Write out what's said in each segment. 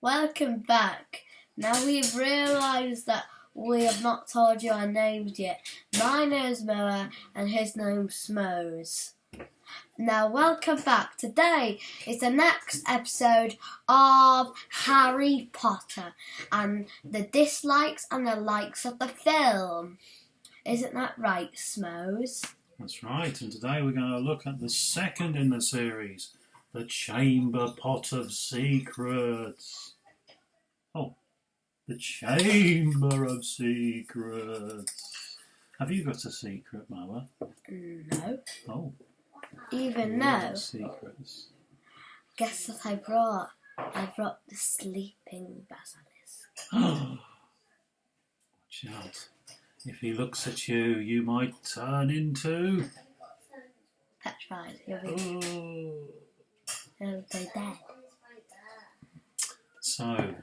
Welcome back. Now we've realised that we have not told you our names yet. My name's Moa and his name's Smose. Now welcome back. Today is the next episode of Harry Potter and the dislikes and the likes of the film. Isn't that right, Smose? That's right, and today we're going to look at the second in the series, the Chamber Pot of Secrets. Oh, the Chamber of Secrets. Have you got a secret, Mama? No. Oh. Even though. Secrets. Guess what I brought? I brought the sleeping basilisk. Watch out. If he looks at you, you might turn into... Petrified. Oh. You'll be dead. So,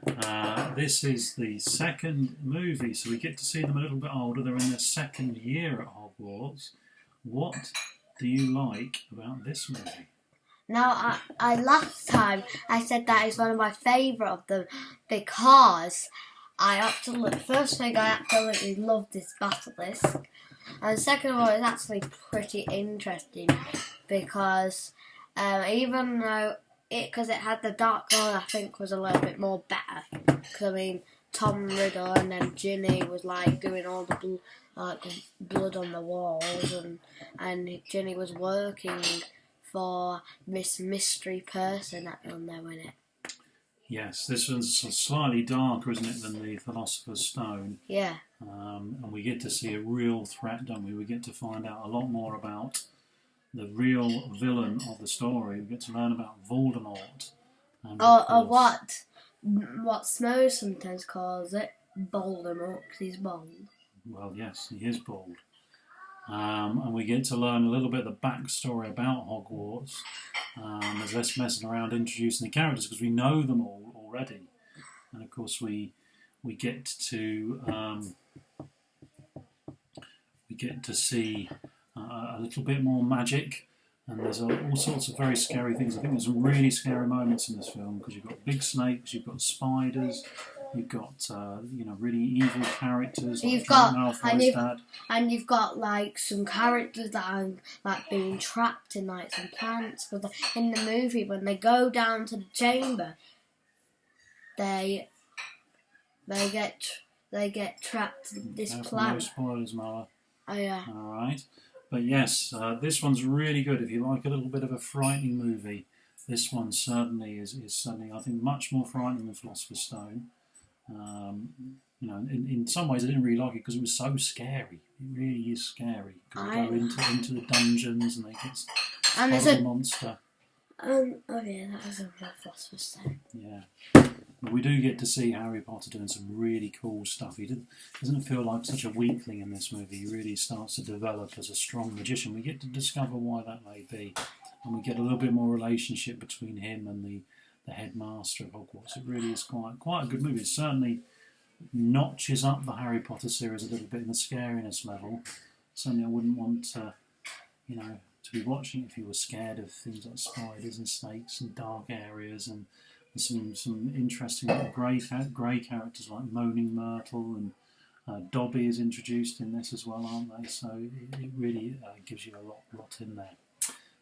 this is the second movie, so we get to see them a little bit older. They're in their second year at Hogwarts. What do you like about this movie? Now, I last time I said that is one of my favourite of them because first thing, I absolutely love this basilisk. And second of all, it's actually pretty interesting because even though because it had the dark one, I think was a little bit more better. Because I mean, Tom Riddle and then Ginny was like doing all the blood on the walls, and Ginny was working for this mystery person that you'll know in it. Yes, this one's slightly darker, isn't it, than the Philosopher's Stone? Yeah. And we get to see a real threat, don't we? We get to find out a lot more about the real villain of the story. We get to learn about Voldemort. Or what Snow sometimes calls it, Voldemort, because he's bald. Well, yes, he is bald. And we get to learn a little bit of the backstory about Hogwarts. There's less messing around introducing the characters because we know them all already. And of course we get to see a little bit more magic, and there's all sorts of very scary things. I think there's some really scary moments in this film because you've got big snakes, you've got spiders, you've got really evil characters. Like And you've got like some characters that are like being trapped in like some plants. Because in the movie, when they go down to the chamber, they get trapped in this plant. No spoilers, Mara. Oh yeah. All right. But yes, this one's really good. If you like a little bit of a frightening movie, this one certainly is certainly, I think, much more frightening than Philosopher's Stone. In some ways I didn't really like it because it was so scary. It really is scary. Because they go into the dungeons and they get a monster. Oh yeah, that was a Philosopher's Stone. Yeah. But we do get to see Harry Potter doing some really cool stuff. He doesn't feel like such a weakling in this movie. He really starts to develop as a strong magician. We get to discover why that may be. And we get a little bit more relationship between him and the headmaster of Hogwarts. It really is quite a good movie. It certainly notches up the Harry Potter series a little bit in the scariness level. Certainly I wouldn't want to be watching if you were scared of things like spiders and snakes and dark areas and some interesting little grey characters like Moaning Myrtle, and Dobby is introduced in this as well, aren't they? So it really gives you a lot in there.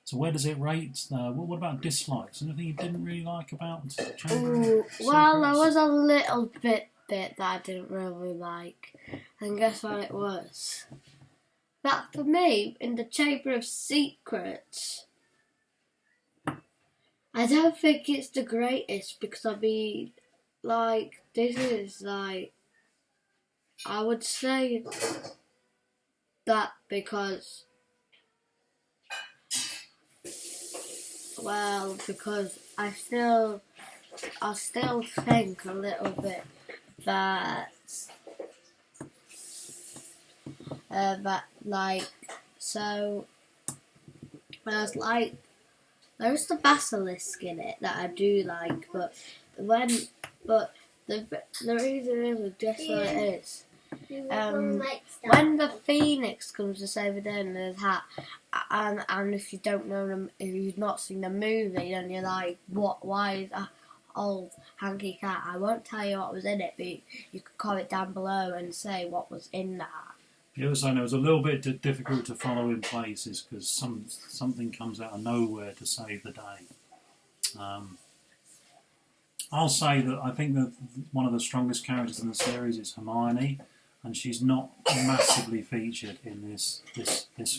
So where does it rate? What about dislikes? Anything you didn't really like about Chamber? Well, there was a little bit that I didn't really like. And guess what it was? That for me, in the Chamber of Secrets, I don't think it's the greatest because this is I would say that because I still think a little bit that there's the basilisk in it that I do like, but the reason is just what it is. When the Phoenix comes to save the day in his hat, and if you don't know them, if you've not seen the movie, then you're like, what? Why is that? old hanky cat. I won't tell you what was in it, but you could comment down below and say what was in that. The other side, it was a little bit difficult to follow in places because something comes out of nowhere to save the day. I'll say that I think that one of the strongest characters in the series is Hermione, and she's not massively featured in this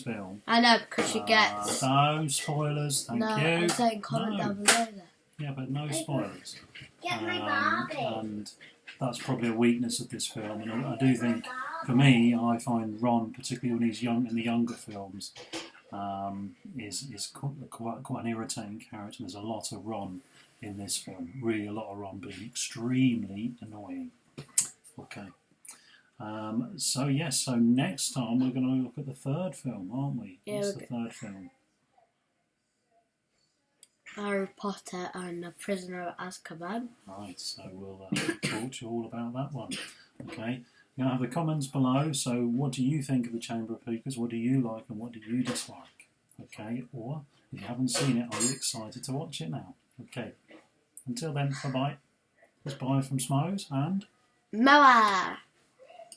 film. I know, because she gets... No spoilers, thank you. I'm saying comment down below there. Yeah, but no spoilers. Get my Barbie. And that's probably a weakness of this film. And I do think, for me, I find Ron, particularly when he's young in the younger films, is quite an irritating character. There's a lot of Ron in this film. Really, a lot of Ron being extremely annoying. Okay. So next time we're going to look at the third film, aren't we? Yeah, what's the third film? Harry Potter and the Prisoner of Azkaban. Right, so we'll talk to you all about that one. Okay, you're going to have the comments below. So what do you think of the Chamber of Hookahs? What do you like and what do you dislike? Okay, or if you haven't seen it, are you excited to watch it now? Okay, until then, bye-bye. It's bye from Smose and... Noah!